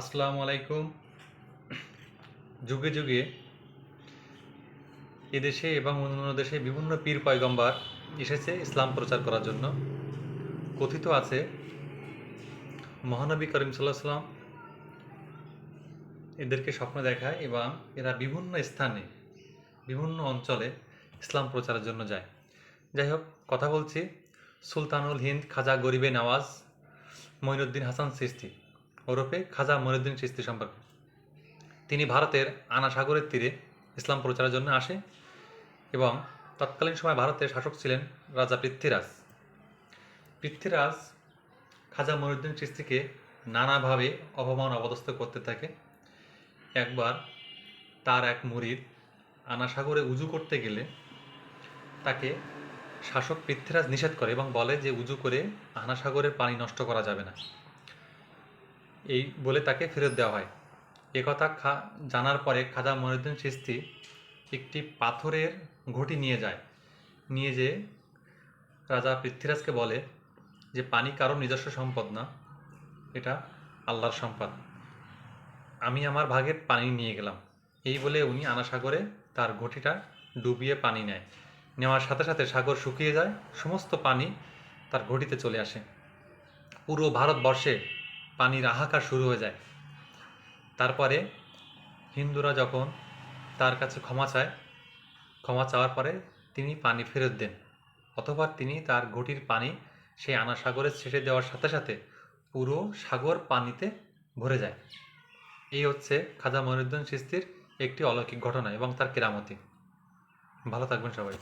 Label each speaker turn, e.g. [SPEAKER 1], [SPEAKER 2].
[SPEAKER 1] আসসালামু আলাইকুম। যুগে যুগে এদেশে এবং অন্যান্য দেশে বিভিন্ন পীর পয়গম্বর এসেছে ইসলাম প্রচার করার জন্য। কথিত আছে মহানবী করিম সাল্লাহ সাল্লাম এদেরকে স্বপ্ন দেখায় এবং এরা বিভিন্ন স্থানে বিভিন্ন অঞ্চলে ইসলাম প্রচারের জন্য যায়। যাই হোক, কথা বলছি সুলতানুল হিন্দ খাজা গরিবে নওয়াজ মঈনুদ্দিন হাসান চিশতি ওরফে খাজা মঈনুদ্দিন চিশতি সম্পর্কে। তিনি ভারতের আনা সাগরের তীরে ইসলাম প্রচারের জন্য আসে এবং তৎকালীন সময় ভারতের শাসক ছিলেন রাজা পৃথ্বীরাজ। পৃথ্বীরাজ খাজা মঈনুদ্দিন চিশতিকে নানাভাবে অপমান অপদস্থ করতে থাকে। একবার তার এক মুরিদ আনা সাগরে উজু করতে গেলে তাকে শাসক পৃথ্বীরাজ নিষেধ করে এবং বলে যে উজু করে আনা সাগরের পানি নষ্ট করা যাবে না, এই বলে তাকে ফেরত দেওয়া হয়। একথা জানার পরে খাজা মঈনুদ্দিন চিশতি একটি পাথরের ঘটি নিয়ে যেয়ে রাজা পৃথ্বীরাজকে বলে যে পানি কারোর নিজস্ব সম্পদ না, এটা আল্লাহর সম্পদ, আমি আমার ভাগের পানি নিয়ে গেলাম। এই বলে উনি আনা সাগরে তার ঘটিটা ডুবিয়ে পানি নেয়। নেওয়ার সাথে সাথে সাগর শুকিয়ে যায়, সমস্ত পানি তার ঘটিতে চলে আসে। পুরো ভারতবর্ষে পানির হাহাকার শুরু হয়ে যায়। তারপরে হিন্দুরা যখন তার কাছে ক্ষমা চাওয়ার পরে তিনি পানি ফেরত দেন, অথবা তিনি তার ঘটির পানি সেই আনা সাগরে ছেড়ে দেওয়ার সাথে সাথে পুরো সাগর পানিতে ভরে যায়। এই হচ্ছে খাজা মঈনুদ্দিন চিশতির একটি অলৌকিক ঘটনা এবং তার কেরামতি। ভালো থাকবেন সবাই।